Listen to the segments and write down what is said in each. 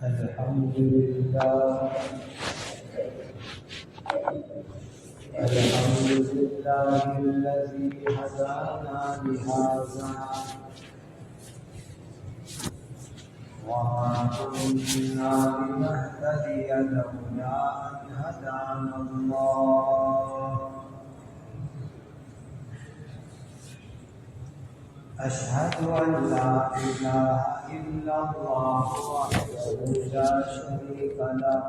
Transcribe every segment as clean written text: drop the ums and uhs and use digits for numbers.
الحمد لله الذي هدانا لهذا وما كنا لنهتدي لولا أن هدانا الله أشهد أن لا إله إلا الله وحده لا شريك له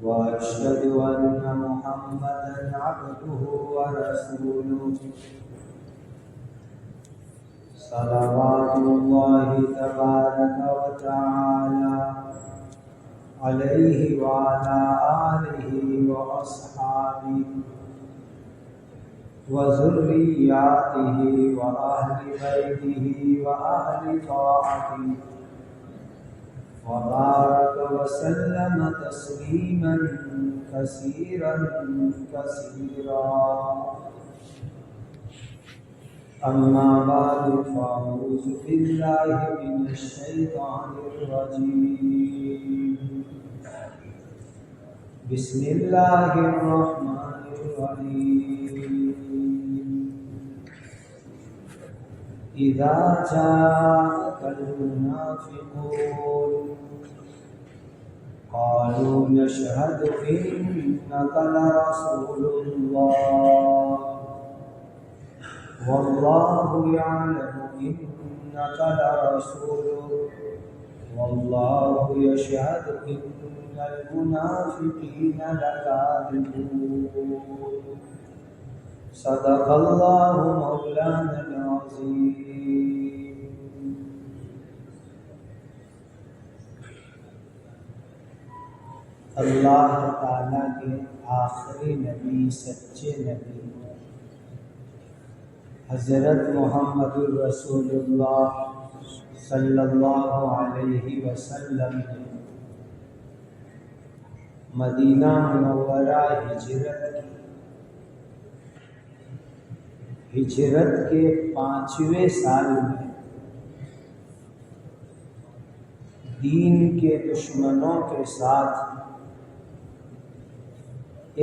وأشهد أن محمدا عبده ورسوله صلوات الله تبارك وتعالى عليه وعلى آله وأصحابه وذرياته وأهل بيته وأهل طاعته وبارك وسلم تسليما كثيرا أما بعد فأعوذ بالله من الشيطان الرجيم بسم الله الرحمن الرحيم إذا جاءك المنافقون قالوا نشهد إنك لرسول الله والله يعلم إنك لرسوله والله يشهد إن المنافقين لكاذبون صدق الله مولانا العظيم. اللہ تعالیٰ کے آخری نبی سچے نبی حضرت محمد الرسول اللہ صلی اللہ علیہ وسلم نے مدینہ منورہ ہجرت کے 5ویں سال میں دین کے دشمنوں کے ساتھ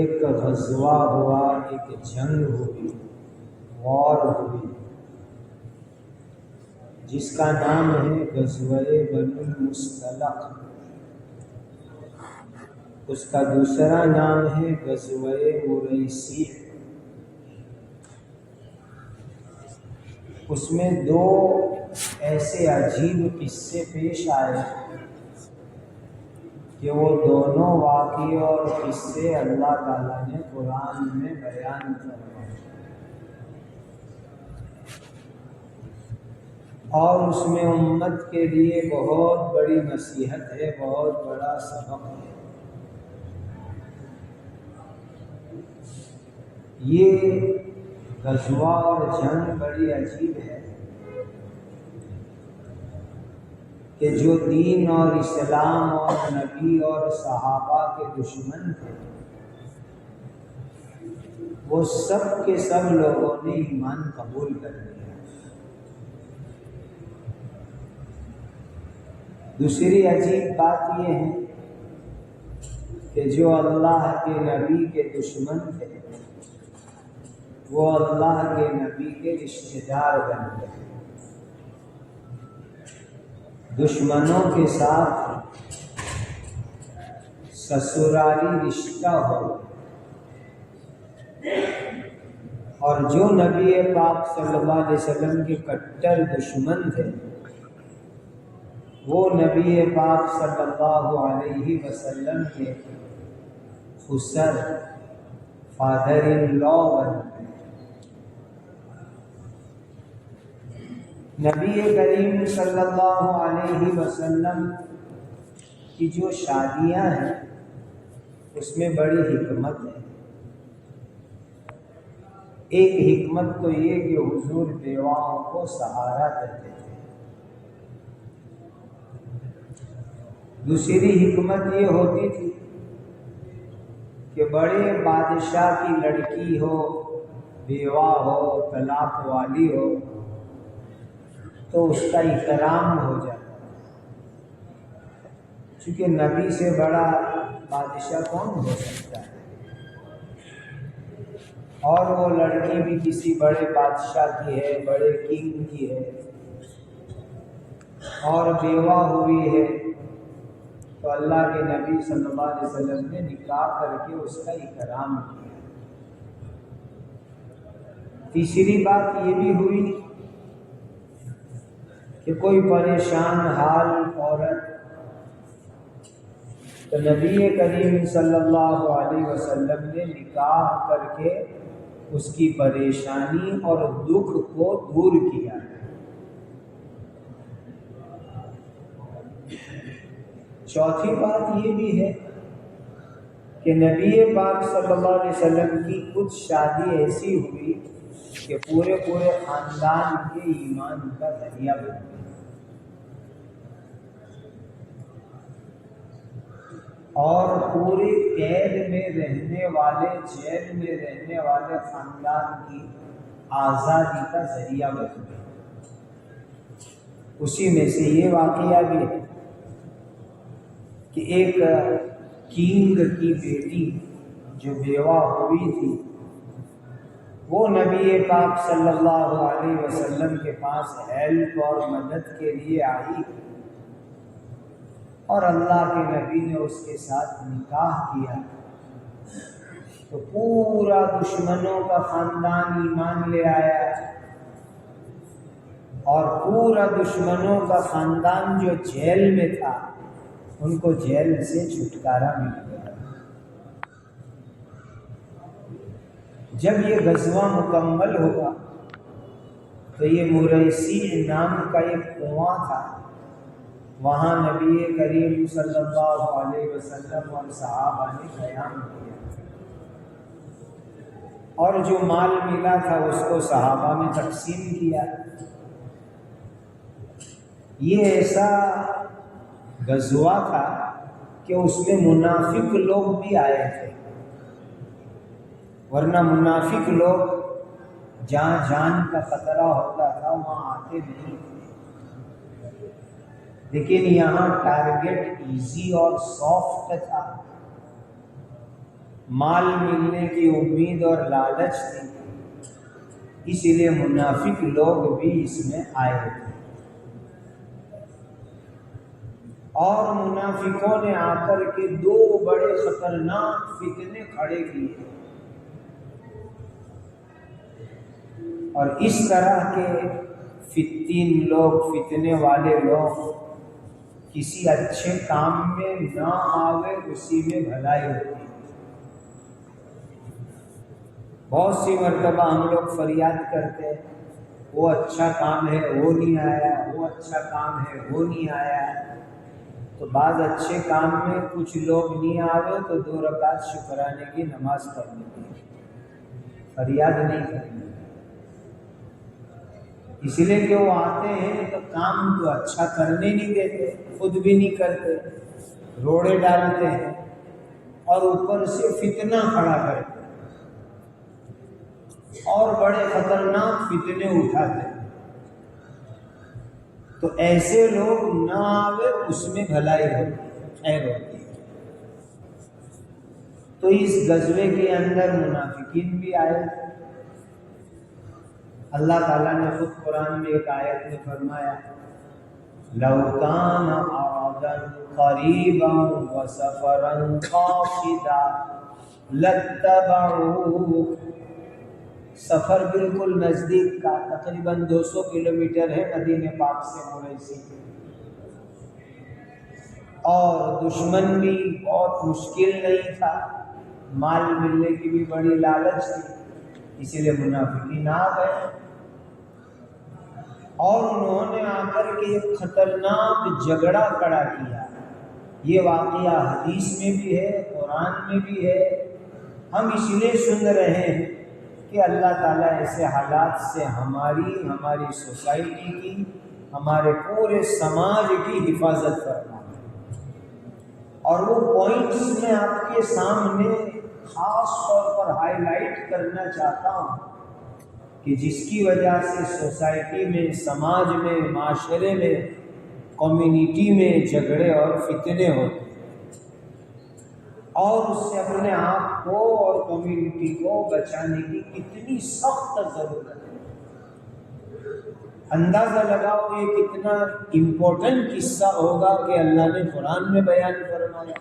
ایک غزوہ ہوا، ایک جنگ ہوئی، وار ہوئی، جس کا نام ہے غزوہ بنو المصطلق. اس کا دوسرا نام ہے غزوہ مریسی. اس میں 2 ایسے عجیب قصے پیش آئے کہ وہ دونوں واقعے اور قصے اللہ تعالیٰ نے قرآن میں بیان فرمائے، اور اس میں امت کے لیے بہت بڑی نصیحت ہے، بہت بڑا سبق ہے. یہ غزوہ اور جنگ بڑی عجیب ہے کہ جو دین اور اسلام اور نبی اور صحابہ کے دشمن تھے، وہ سب کے سب لوگوں نے ایمان قبول کر لیا. دوسری عجیب بات یہ ہے کہ جو اللہ کے نبی کے دشمن تھے وہ اللہ کے نبی کے رشتہ دار بن گئے. دشمنوں کے ساتھ سسرالی رشتہ ہو، اور جو نبی پاک صلی اللہ علیہ وسلم کے کٹر دشمن تھے وہ نبی پاک صلی اللہ علیہ وسلم کے خسر فادر ان لا بن گئے. نبی کریم صلی اللہ علیہ وسلم کی جو شادیاں ہیں اس میں بڑی حکمت ہے. ایک حکمت تو یہ کہ حضور بیواؤں کو سہارا دیتے تھے. دوسری حکمت یہ ہوتی تھی کہ بڑے بادشاہ کی لڑکی ہو، بیوہ ہو، طلاق والی ہو تو اس کا احترام ہو جاتا ہے. چونکہ نبی سے بڑا بادشاہ کون ہو سکتا ہے؟ اور وہ لڑکی بھی کسی بڑے بادشاہ کی ہے، بڑے کنگ کی ہے، اور بیوہ ہوئی ہے، تو اللہ کے نبی صلی اللہ علیہ وسلم نے نکاح کر کے اس کا اکرام کیا۔ تیسری بات یہ بھی ہوئی کہ کوئی پریشان حال عورت، تو نبی کریم صلی اللہ علیہ وسلم نے نکاح کر کے اس کی پریشانی اور دکھ کو دور کیا۔ چوتھی بات یہ بھی ہے کہ نبی پاک صلی اللہ علیہ وسلم کی کچھ شادی ایسی ہوئی کہ پورے خاندان کے ایمان کا ذریعہ بن گئی، اور پورے قید میں رہنے والے، جیل میں رہنے والے خاندان کی آزادی کا ذریعہ بن گئی۔ اسی میں سے یہ واقعہ بھی ہے کہ ایک کنگ کی بیٹی جو بیوہ ہوئی تھی، وہ نبی پاک صلی اللہ علیہ وسلم کے پاس ہیلپ اور مدد کے لیے آئی، اور اللہ کے نبی نے اس کے ساتھ نکاح کیا، تو پورا دشمنوں کا خاندان ایمان لے آیا، اور پورا دشمنوں کا خاندان جو جیل میں تھا ان کو جیل سے چھٹکارا مل گیا۔ جب یہ غزوہ مکمل ہوا تو یہ مریسی نام کا ایک کنواں تھا، وہاں نبی کریم صلی اللہ علیہ وسلم اور صحابہ نے قیام کیا، اور جو مال ملا تھا اس کو صحابہ میں تقسیم کیا۔ یہ ایسا غزوہ تھا کہ اس میں منافق لوگ بھی آئے تھے، ورنہ منافق لوگ جہاں جان کا خطرہ ہوتا تھا وہاں آتے نہیں تھے، لیکن یہاں ٹارگیٹ ایزی اور سافٹ تھا، مال ملنے کی امید اور لالچ تھی، اس لیے منافق لوگ بھی اس میں آئے تھے، اور منافقوں نے آ کر کے دو بڑے خطرناک فتنے کھڑے کیے، اور اس طرح کے فتنے والے لوگ کسی اچھے کام میں نہ آوے، اسی میں بھلائی ہوتی ہے۔ بہت سی مرتبہ ہم لوگ فریاد کرتے ہیں وہ اچھا کام ہے وہ نہیں آیا، وہ اچھا کام ہے وہ نہیں آیا، تو بعض اچھے کام میں کچھ لوگ نہیں آوے تو 2 رکعت شکرانے کی نماز پڑھنی ہے، فریاد نہیں کرنی، اس لیے کہ وہ آتے ہیں تو کام تو اچھا کرنے نہیں دیتے، خود بھی نہیں کرتے، روڑے ڈالتے ہیں اور اوپر سے فتنہ کھڑا کرتے ہیں اور بڑے خطرناک فتنے اٹھاتے ہیں، تو ایسے لوگ نہ آوے اس میں بھلائی ہوتی ہے، خیر ہوتی ہے۔ تو اس غزوے کے اندر منافقین بھی آئے، اللہ تعالیٰ نے خود قرآن میں ایک آیت میں فرمایا لَوْ كَانَ عَرَضًا قَرِيبًا وَسَفَرًا قَاصِدًا لَاتَّبَعُوكَ، سفر بالکل نزدیک کا، تقریباً 200 کلومیٹر ہے مدینہ پاک سے مریسی، اور دشمن بھی بہت مشکل نہیں تھا، مال ملنے کی بھی بڑی لالچ تھی، اسی لیے منافقین آ گئے، اور انہوں نے آ کر کے ایک خطرناک جھگڑا کھڑا کیا۔ یہ واقعہ حدیث میں بھی ہے، قرآن میں بھی ہے، ہم اس لیے سن رہے ہیں کہ اللہ تعالیٰ ایسے حالات سے ہماری سوسائٹی کی، ہمارے پورے سماج کی حفاظت کرنا ہے، اور وہ پوائنٹس میں آپ کے سامنے خاص طور پر ہائی لائٹ کرنا چاہتا ہوں کہ جس کی وجہ سے سوسائٹی میں، سماج میں، معاشرے میں کمیونٹی میں جھگڑے اور فتنے ہوتے ہیں، اور اس سے اپنے آپ کو اور کمیونٹی کو بچانے کی کتنی سخت ضرورت ہے۔ اندازہ لگاؤ یہ کتنا امپورٹنٹ قصہ ہوگا کہ اللہ نے قرآن میں بیان فرمایا۔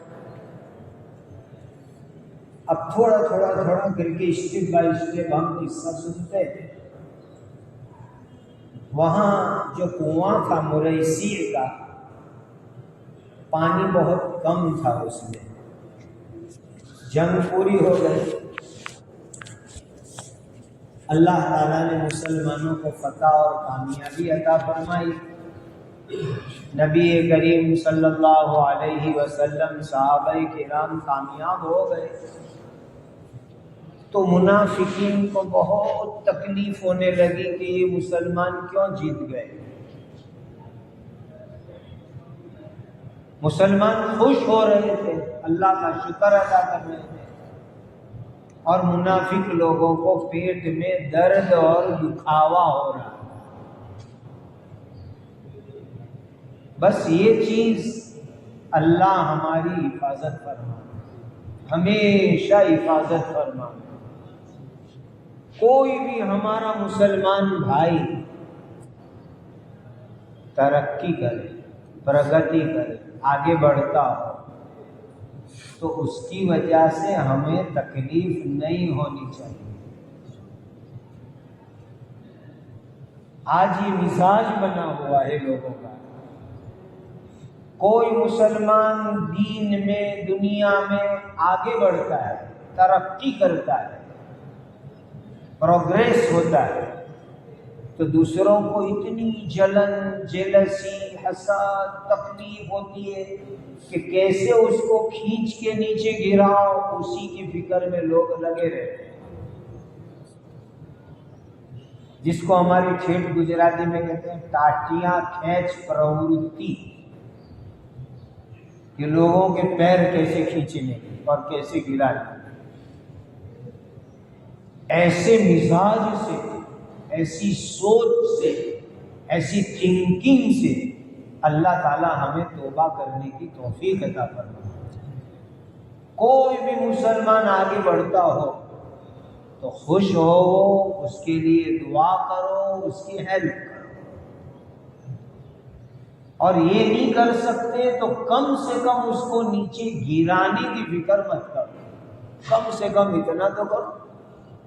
اب تھوڑا کر کے اسٹیپ بائی اسٹیپ ہم قصہ سنتے ہیں۔ وہاں جو کنواں تھا مریسیع کا، پانی بہت کم تھا، اس میں جنگ پوری ہو گئی، اللہ تعالیٰ نے مسلمانوں کو فتح اور کامیابی عطا فرمائی۔ نبی کریم صلی اللہ علیہ وسلم، صحابہ کرام کامیاب ہو گئے، تو منافقین کو بہت تکلیف ہونے لگی کہ یہ مسلمان کیوں جیت گئے۔ مسلمان خوش ہو رہے تھے، اللہ کا شکر ادا کر رہے تھے، اور منافق لوگوں کو پیٹ میں درد اور دکھاوا ہو رہا۔ بس یہ چیز اللہ ہماری حفاظت فرما، ہمیشہ حفاظت فرما۔ کوئی بھی ہمارا مسلمان بھائی ترقی کرے، پرگتی کرے، آگے بڑھتا ہو، تو اس کی وجہ سے ہمیں تکلیف نہیں ہونی چاہیے۔ آج یہ مزاج بنا ہوا ہے لوگوں کا، کوئی مسلمان دین میں، دنیا میں آگے بڑھتا ہے، ترقی کرتا ہے، پروگریس ہوتا ہے، تو دوسروں کو اتنی جلن، جیلسی، حسد، تکلیف ہوتی ہے کہ کیسے اس کو کھینچ کے نیچے گراؤ، اسی کی فکر میں لوگ لگے رہتے ہیں، جس کو ہماری ٹھیٹ گجراتی میں کہتے ہیں ٹاٹیاں کھینچ پروروتی، کہ لوگوں کے پیر کیسے کھینچنے اور کیسے گرانے۔ ایسے مزاج سے، ایسی سوچ سے، ایسی تھنکنگ سے اللہ تعالی ہمیں توبہ کرنے کی توفیق عطا فرمائے۔ کوئی بھی مسلمان آگے بڑھتا ہو تو خوش ہو، اس کے لیے دعا کرو، اس کی ہیلپ کرو، اور یہ نہیں کر سکتے تو کم سے کم اس کو نیچے گرانے کی فکر مت کرو، کم سے کم اتنا تو کرو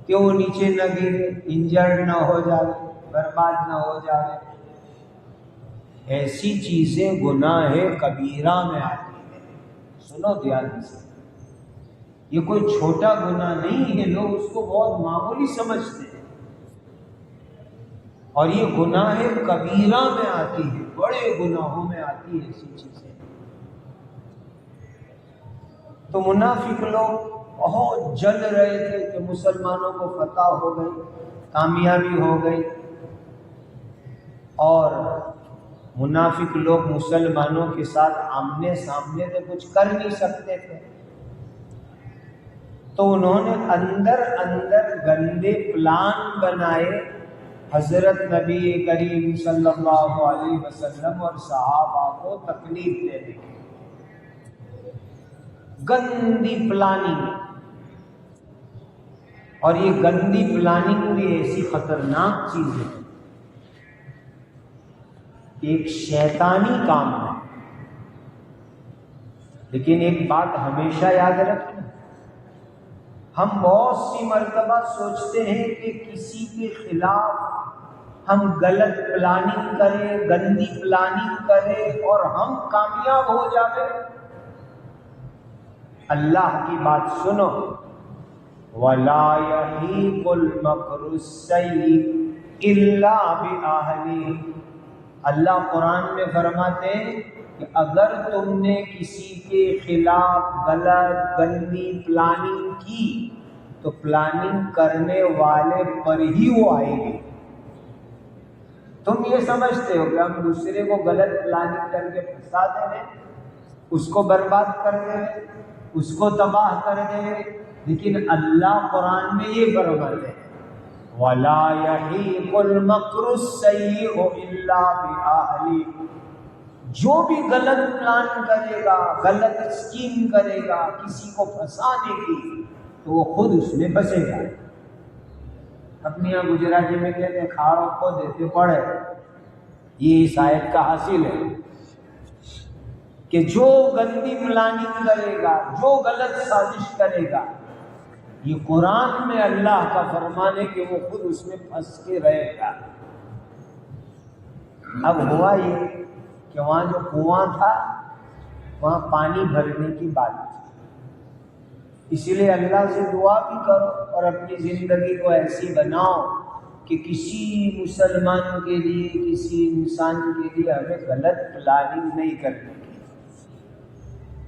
کہ وہ نیچے نہ گرے، انجرڈ نہ ہو جائے، برباد نہ ہو جائے۔ ایسی چیزیں گناہ کبیرہ میں آتی ہیں۔ سنو دھیان سے، یہ کوئی چھوٹا گناہ نہیں ہے، لوگ اس کو بہت معمولی سمجھتے ہیں، اور یہ گناہ کبیرہ میں آتی ہے، بڑے گناہوں میں آتی ہے ایسی چیزیں۔ تو منافق لوگ بہت جل رہے تھے کہ مسلمانوں کو فتح ہو گئی، کامیابی ہو گئی، اور منافق لوگ مسلمانوں کے ساتھ آمنے سامنے سے کچھ کر نہیں سکتے تھے، تو انہوں نے اندر گندے پلان بنائے حضرت نبی کریم صلی اللہ علیہ وسلم اور صحابہ کو تکلیف دینے کی۔ گندی پلاننگ، اور یہ گندی پلاننگ بھی ایسی خطرناک چیز ہے کہ ایک شیطانی کام ہے۔ لیکن ایک بات ہمیشہ یاد رکھنا، ہم بہت سی مرتبہ سوچتے ہیں کہ کسی کے خلاف ہم غلط پلاننگ کریں، گندی پلاننگ کریں اور ہم کامیاب ہو جائیں۔ اللہ کی بات سنو، وَلَا يَحِيقُ الْمَكْرُ السَّيِّئُ إِلَّا بِأَهْلِهِ۔ اللہ قرآن میں فرماتے ہیں کہ اگر تم نے کسی کے خلاف غلط گندی پلاننگ کی تو پلاننگ کرنے والے پر ہی وہ آئے گی۔ تم یہ سمجھتے ہو کہ ہم دوسرے کو غلط پلاننگ کر کے پھنسا دیں گے، اس کو برباد کر دیں گے، اس کو تباہ کر دیں گے، لیکن اللہ قرآن میں یہ فرماتے ہیں وَلَا يَحِيقُ الْمَكْرُ السَّيِّئُ إِلَّا بِأَهْلِهِ۔ جو بھی غلط پلان کرے گا، غلط اسکیم کرے گا کسی کو پھنسانے کی، تو وہ خود اس میں پھنسے گا۔ اپنے یہاں گجراتی میں کہتے ہیں کھاڑوں کو دیتے پڑے، یہ اس آیت کا حاصل ہے کہ جو گندی پلاننگ کرے گا، جو غلط سازش کرے گا، یہ قرآن میں اللہ کا فرمان ہے کہ وہ خود اس میں پھنس کے رہے گا۔ اب ہوا یہ کہ وہاں جو کنواں تھا وہاں پانی بھرنے کی بات تھی، اسی لیے اللہ سے دعا بھی کرو اور اپنی زندگی کو ایسی بناؤ کہ کسی مسلمان کے لیے، کسی انسان کے لیے ہمیں غلط پلاننگ نہیں کرنی،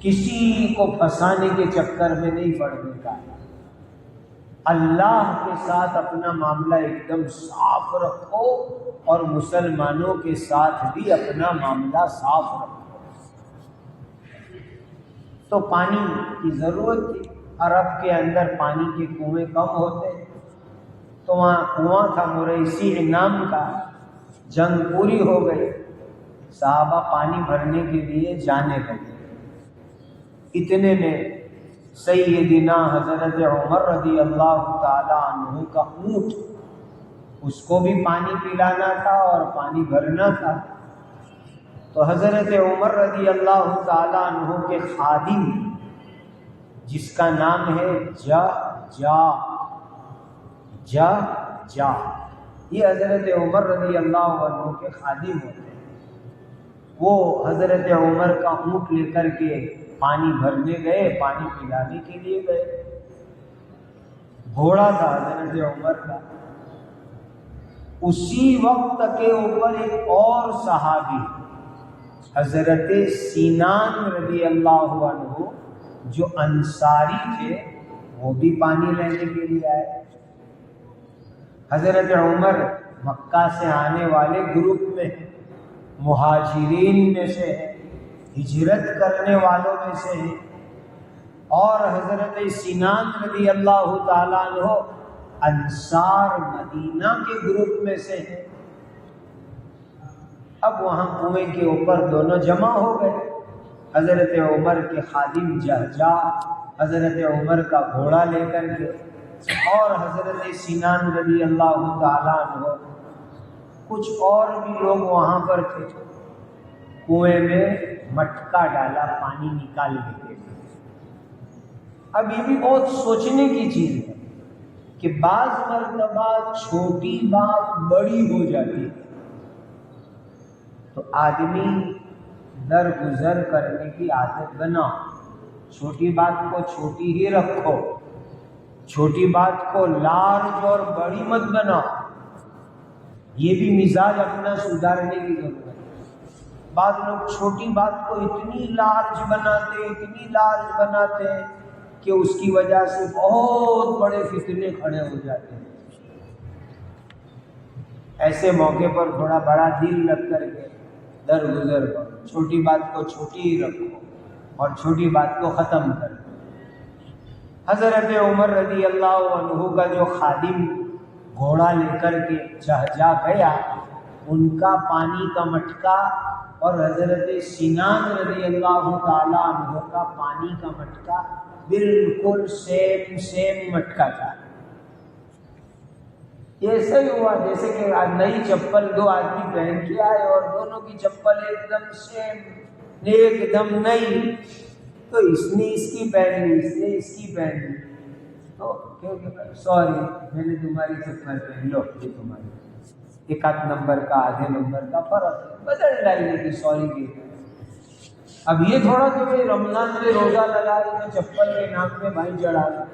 کسی کو پھنسانے کے چکر میں نہیں پڑنے کا۔ اللہ کے ساتھ اپنا معاملہ ایک دم صاف رکھو اور مسلمانوں کے ساتھ بھی اپنا معاملہ صاف رکھو۔ تو پانی کی ضرورت تھی، عرب کے اندر پانی کے کنویں کم ہوتے، تو وہاں کنواں تھا مریسی نام کا، جنگ پوری ہو گئی، صحابہ پانی بھرنے کے لیے جانے لگے۔ اتنے میں سیدنا حضرت عمر رضی اللہ تعالی عنہ کا اونٹ، اس کو بھی پانی پلانا تھا اور پانی بھرنا تھا، تو حضرت عمر رضی اللہ تعالی عنہ کے خادم جس کا نام ہے جا یہ حضرت عمر رضی اللہ عنہ کے خادم ہوتے ہیں، وہ حضرت عمر کا اونٹ لے کر کے پانی بھرنے گئے، پانی پلانے کے لیے گئے۔ گھوڑا تھا حضرت عمر کا۔ اسی وقت کے اوپر ایک اور صحابی حضرت سینان رضی اللہ عنہ جو انصاری تھے، وہ بھی پانی لینے کے لیے آئے۔ حضرت عمر مکہ سے آنے والے گروپ میں مہاجرین میں سے ہیں، ہجرت کرنے والوں میں سے ہیں، اور حضرت سینان رضی اللہ تعالیٰ عنہ انصار مدینہ کے گروپ میں سے ہیں۔ اب وہاں کنویں کے اوپر دونوں جمع ہو گئے، حضرت عمر کے خادم جہجا حضرت عمر کا گھوڑا لے کر کے، اور حضرت سینان رضی اللہ تعالیٰ عنہ، کچھ اور بھی لوگ وہاں پر تھے۔ کنویں میں مٹکا ڈالا پانی نکالنے کے لیے۔ اب یہ بھی بہت سوچنے کی چیز ہے کہ بعض مرتبہ چھوٹی بات بڑی ہو جاتی ہے، تو آدمی درگزر کرنے کی عادت بناؤ، چھوٹی بات کو چھوٹی ہی رکھو، چھوٹی بات کو لارج اور بڑی مت بناؤ۔ یہ بھی مزاج اپنا سدھارنے کی ضرورت ہے۔ بعض لوگ چھوٹی بات کو اتنی لارج بناتے ہیں کہ اس کی وجہ سے بہت بڑے فتنے کھڑے ہو جاتے ہیں۔ ایسے موقع پر تھوڑا بڑا دل رکھ کر کے درگزر کرو، چھوٹی بات کو چھوٹی ہی رکھو اور چھوٹی بات کو ختم کر دو۔ حضرت عمر رضی اللہ عنہ کا جو خادم گھوڑا لے کر کے جہجا گیا، ان کا پانی کا مٹکا اور حضرت سینان رضی اللہ تعالیٰ عنہ کا پانی کا مٹکا بالکل سیم مٹکا تھا۔ ایسا ہی ہوا جیسے کہ نئی چپل دو آدمی پہن کے آئے اور دونوں کی چپل ایک دم سیم، ایک دم نئی، تو اس نے اس کی پہن لی، اس نے اس کی پہن لی، تو سوری میں نے تمہاری چپل پہن لو، یہ تمہاری، ایک آدھ نمبر کا آدھے نمبر کا فرق ہے، بدل ڈالنے کی سوری کی۔ اب یہ تھوڑا کہ میں رمضان میں روزہ لگا رہی میں چپل کے نام میں بھائی چڑھا رہا،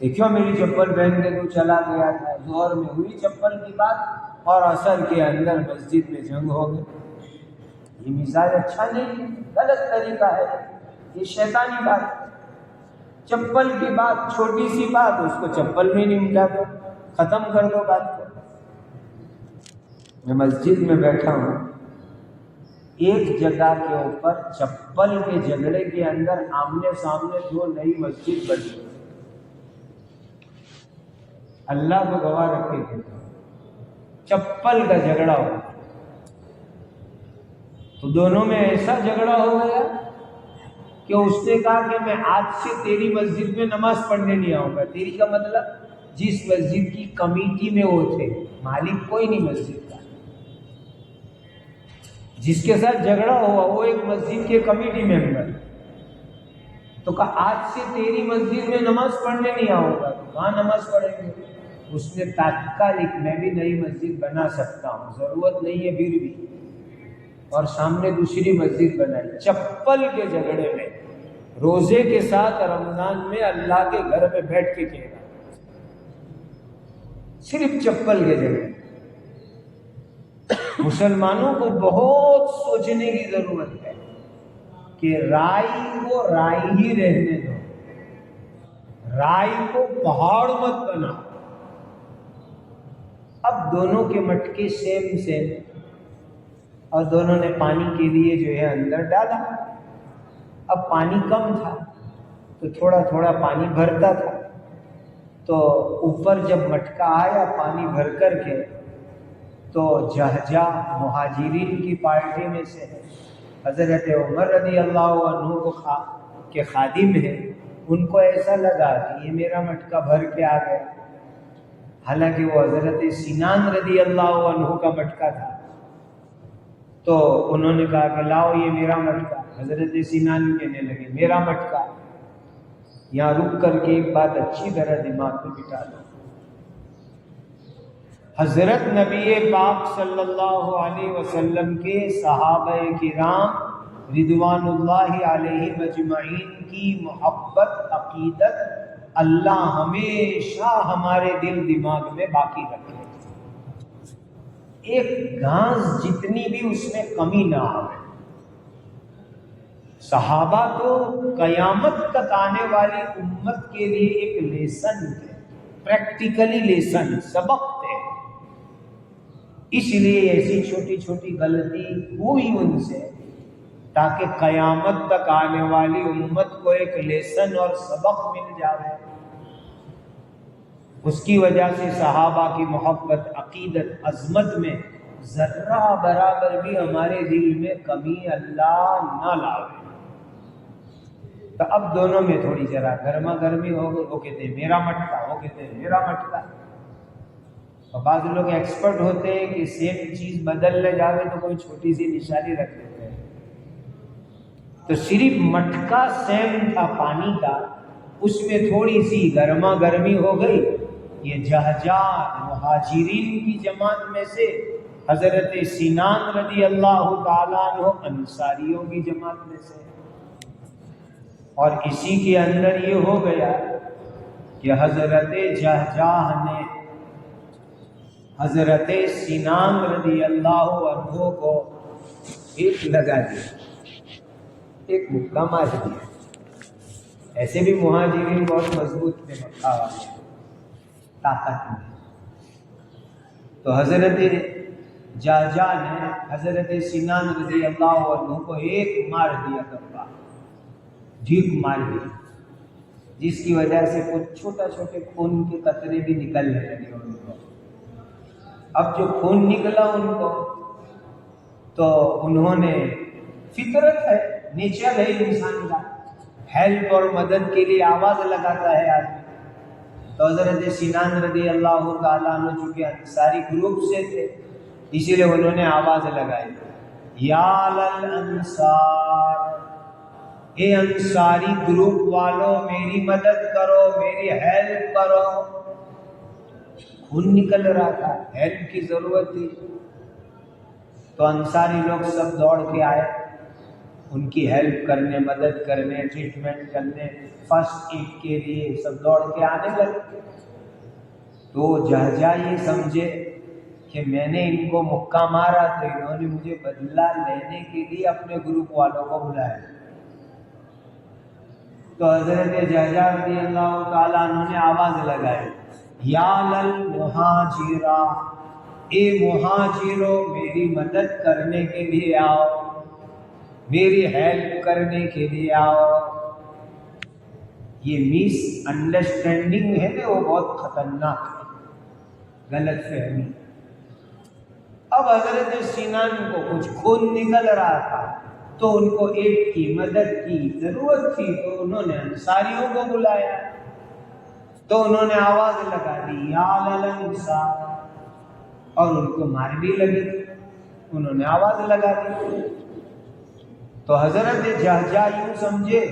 دیکھو میری چپل پہن کے تو چلا گیا تھا، ظہر میں ہوئی چپل کی بات اور عصر کے اندر مسجد میں جنگ ہو گئی۔ یہ مزاج اچھا نہیں، غلط طریقہ ہے، یہ شیطانی بات۔ چپل کی بات، چھوٹی سی بات، اس کو چپل میں نمٹا دو، ختم کر دو بات کو۔ میں مسجد میں بیٹھا ہوں، ایک جگہ کے اوپر چپل کے جھگڑے کے اندر آمنے سامنے دو نئی مسجد بنی، اللہ کو گواہ رکھے تھے، چپل کا جھگڑا ہو۔ تو دونوں میں ایسا جھگڑا ہو گیا کہ اس نے کہا کہ میں آج سے تیری مسجد میں نماز پڑھنے نہیں آؤں گا۔ تیری کا مطلب جس مسجد کی کمیٹی میں وہ تھے، مالک کوئی نہیں مسجد کا، جس کے ساتھ جھگڑا ہوا وہ ایک مسجد کے کمیٹی ممبر، تو کہا آج سے تیری مسجد میں نماز پڑھنے نہیں آؤں گا۔ تو کہاں نماز پڑھیں گے؟ اس نے تاتکالک میں بھی نئی مسجد بنا سکتا ہوں، ضرورت نہیں ہے پھر بھی، اور سامنے دوسری مسجد بنائی۔ چپل کے جھگڑے میں، روزے کے ساتھ رمضان میں اللہ کے گھر میں بیٹھ کے کہہ رہا، صرف چپل کے جھگڑے۔ مسلمانوں کو بہت سوچنے کی ضرورت ہے کہ رائے کو رائے ہی رہنے دو، رائے کو پہاڑ مت بنا۔ اب دونوں کے مٹکے سیم سیم، اور دونوں نے پانی کے لیے جو ہے اندر ڈالا۔ اب پانی کم تھا تو تھوڑا تھوڑا پانی بھرتا تھا، تو اوپر جب مٹکا آیا پانی بھر کر کے، تو جہجہ مہاجرین کی پارٹی میں سے حضرت عمر رضی اللہ عنہ کے خادم ہیں، ان کو ایسا لگا کہ یہ میرا مٹکا بھر کے آ گیا، حالانکہ وہ حضرت سنان رضی اللہ عنہ کا مٹکا تھا۔ تو انہوں نے کہا کہ لاؤ یہ میرا مٹکا۔ حضرت سنان کہنے لگے میرا مٹکا۔ یہاں رک کر کے ایک بات اچھی طرح دماغ میں بٹھا لو، حضرت نبی پاک صلی اللہ علیہ وسلم کے صحابہ کرام رضوان اللہ علیہ مجمعین کی محبت عقیدت اللہ ہمیشہ ہمارے دل دماغ میں باقی رکھے، ایک گھاس جتنی بھی اس میں کمی نہ ہو۔ صحابہ تو قیامت تک آنے والی امت کے لیے ایک لیسن تھے، پریکٹیکلی لیسن، سبق تھے۔ اس لیے ایسی چھوٹی چھوٹی غلطی ہوئی ان سے، تاکہ قیامت تک آنے والی امت کو ایک لیسن اور سبق مل جائے۔ اس کی وجہ سے صحابہ کی محبت عقیدت عظمت میں ذرہ برابر بھی ہمارے دل میں کمی اللہ نہ لاوے۔ تو اب دونوں میں تھوڑی ذرا گرما گرمی ہو گئی، وہ کہتے ہیں میرا مٹکا، وہ کہتے ہیں میرا مٹکا۔ اور بعض لوگ ایکسپرٹ ہوتے ہیں کہ سیم چیز بدلنے جاوے تو کوئی چھوٹی سی نشانی رکھ دیتے ہیں۔ تو صرف مٹکا سیم تھا پانی کا، اس میں تھوڑی سی گرما گرمی ہو گئی۔ یہ جہجہ مہاجرین کی جماعت میں سے، حضرت سنان رضی اللہ تعالیٰ عنہ انصاریوں کی جماعت میں سے، اور اسی کے اندر یہ ہو گیا کہ حضرت جہجہ نے حضرت سنان رضی اللہ عنہ کو ایک لگا دیا، ایک مکہ مار دیا۔ ایسے بھی مہاجرین بہت مضبوط تھے، مکہ والے طاقت میں۔ تو حضرت جہجہ نے حضرت سنان رضی اللہ عنہ کو ایک مار دیا، کپا ڈھیک مار دیا، جس کی وجہ سے کچھ چھوٹا چھوٹے خون کے قطرے بھی نکلنے لگے ان کو۔ اب جو خون نکلا ان کو، تو انہوں نے، فطرت ہے، نیچر ہے انسان کا، ہیلپ اور مدد کے لیے آواز لگاتا ہے آدمی۔ تو حضرت سنان رضی اللہ تعالیٰ عنہ چونکہ انصاری گروپ سے تھے، اسی لیے انہوں نے آواز لگائی، یا للانصار، اے انصاری گروپ والوں میری مدد کرو، میری ہیلپ کرو۔ خون نکل رہا تھا، ہیلپ کی ضرورت تھی، تو انصاری لوگ سب دوڑ کے آئے ان کی ہیلپ کرنے، مدد کرنے، ٹریٹمنٹ کرنے، فرسٹ ایڈ کے لیے سب دوڑ کے آنے لگے۔ تو جہجہ یہ سمجھے کہ میں نے ان کو مکہ مارا تو انہوں نے مجھے بدلہ لینے کے لیے اپنے گروپ والوں کو بلایا۔ تو حضرت جہجہ رضی اللہ تعالیٰ عنہ نے آواز لگائی، یا للمہاجرہ، اے مہاجروں میری مدد کرنے کے لیے آؤ، میری ہیلپ کرنے کے لیے آؤ۔ یہ مس انڈرسٹینڈنگ ہے نا، وہ بہت خطرناک ہے، غلط فہمی۔ اب حضرت سینان کو کچھ خون نکل رہا تھا تو ان کو ایک کی مدد کی ضرورت تھی، تو انہوں نے انصاریوں کو بلایا، تو انہوں نے آواز لگا دی یا للانصار، اور ان کو مار بھی لگی، انہوں نے آواز لگا دی۔ تو حضرت جہجہ یوں سمجھے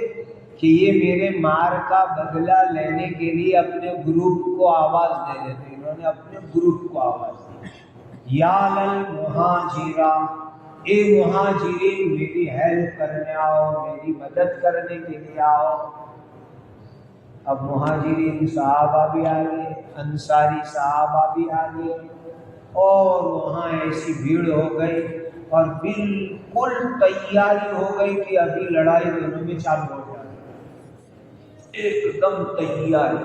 کہ یہ میرے مار کا بدلہ لینے کے لیے اپنے گروپ کو آواز دے رہے تھے، انہوں نے اپنے گروپ کو آواز دی یا للمہاجرہ، اے مہاجرین میری ہیلپ کرنے آؤ، میری مدد کرنے کے لیے آؤ۔ اب مہاجرین صحابہ بھی آ گئے، انصاری صحابہ بھی آ گئے، اور وہاں ایسی بھیڑ ہو گئی اور بالکل تیاری ہو گئی کہ ابھی لڑائی دونوں میں چالو ہو جائے، ایک دم تیاری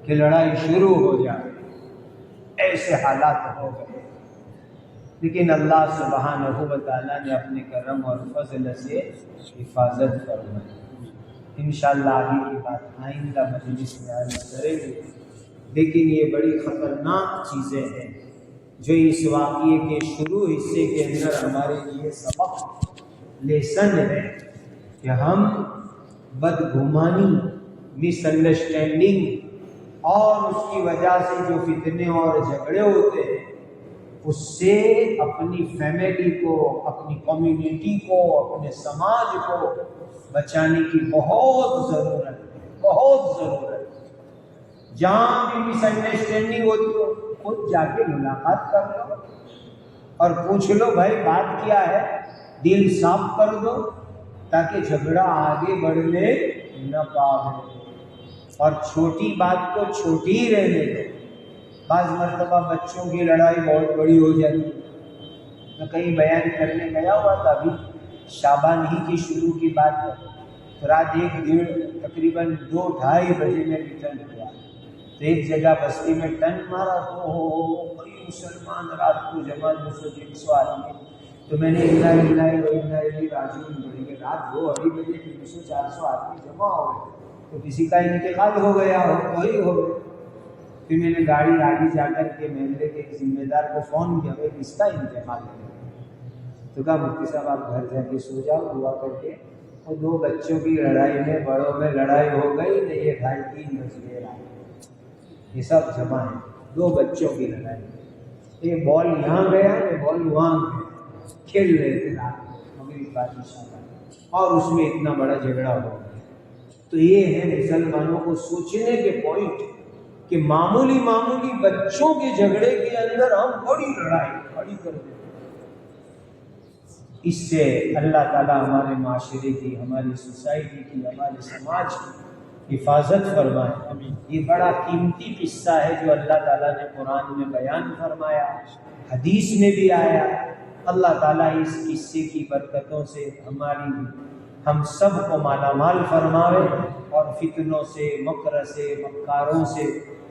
کہ لڑائی شروع ہو جائے، ایسے حالات ہو گئے۔ لیکن اللہ سبحانہ و تعالیٰ نے اپنے کرم اور فضل سے حفاظت فرمائی۔ انشاءاللہ آگے کی بات آئندہ مجلس میں عرض کریں گے، لیکن یہ بڑی خطرناک چیزیں ہیں جو اس واقعے کے شروع حصے کے اندر ہمارے لیے سبق لیسن ہے کہ ہم بدگمانی، مس انڈرسٹینڈنگ اور اس کی وجہ سے جو فتنے اور جھگڑے ہوتے ہیں، اس سے اپنی فیملی کو، اپنی کمیونٹی کو، اپنے سماج کو بچانے کی بہت ضرورت ہے، بہت ضرورت ہے۔ جہاں بھی مس انڈرسٹینڈنگ ہوتی ہو خود جا کے ملاقات کر لو اور پوچھ لو بھائی بات کیا ہے، دل صاف کر دو تاکہ جھگڑا آگے بڑھنے نہ پاؤ، اور چھوٹی بات کو چھوٹی ہی رہنے دو۔ بعض مرتبہ بچوں کی لڑائی بہت بڑی ہو جاتی ہے۔ میں کہیں بیان کرنے گیا ہوا تھا، ابھی شعبان ہی کی شروع کی بات ہے، تو رات 1-1:30 تقریباً 2-2:30 بجے میں ریٹرن ہوا، تو ایک جگہ بستی میں ٹن مارا تو کئی مسلمان رات کو جمع 200-300 آدمی، تو میں نے انا للہ و انا الیہ راجعون بولے کہ رات 2-2:30 بجے 300-400 آدمی جمع ہو گئے تو کسی کا انتقال ہو گیا ہو، وہی ہو گئے۔ پھر میں نے گاڑی آگے جا کر کے محلے کے ایک ذمہ دار کو فون کیا، بھائی کس کا انتقال ہے؟ تو کہا مفتی صاحب آپ گھر جا کے سو جاؤ دعا کر کے، وہ 2 بچوں کی لڑائی میں بڑوں میں لڑائی ہو گئی، نہیں یہ 2:30-3 بج گئے رات، یہ سب جمع ہے 2 بچوں کی لڑائی، یہ بال یہاں گیا، یہ بال وہاں گیا، کھیل رہے تھے رات مغرب بعد عشاء کا، اور اس میں اتنا بڑا جھگڑا ہو گیا۔ تو یہ ہے مسلمانوں کو سوچنے کے پوائنٹ کہ معمولی بچوں کے جھگڑے کے اندر ہم بڑی لڑائی کھڑی کر دیتے ہیں۔ اس سے اللہ تعالیٰ ہمارے معاشرے کی، ہماری سوسائٹی کی، ہمارے سماج کی حفاظت فرمائے۔ یہ بڑا قیمتی قصہ ہے جو اللہ تعالیٰ نے قرآن میں بیان فرمایا، حدیث میں بھی آیا۔ اللہ تعالیٰ اس قصے کی برکتوں سے ہم سب کو مالا مال فرماوے، اور فتنوں سے، مکر سے، مکاروں سے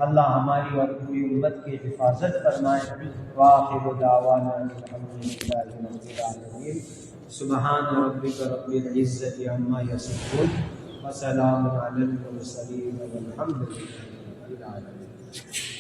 اللہ ہماری اور پوری امت کی حفاظت فرمائے۔ وآخر دعوانا الحمدللہ رب العالمین۔ سبحان ربک رب العزۃ عما یصفون وسلام علی المرسلین والحمد للہ رب العالمین۔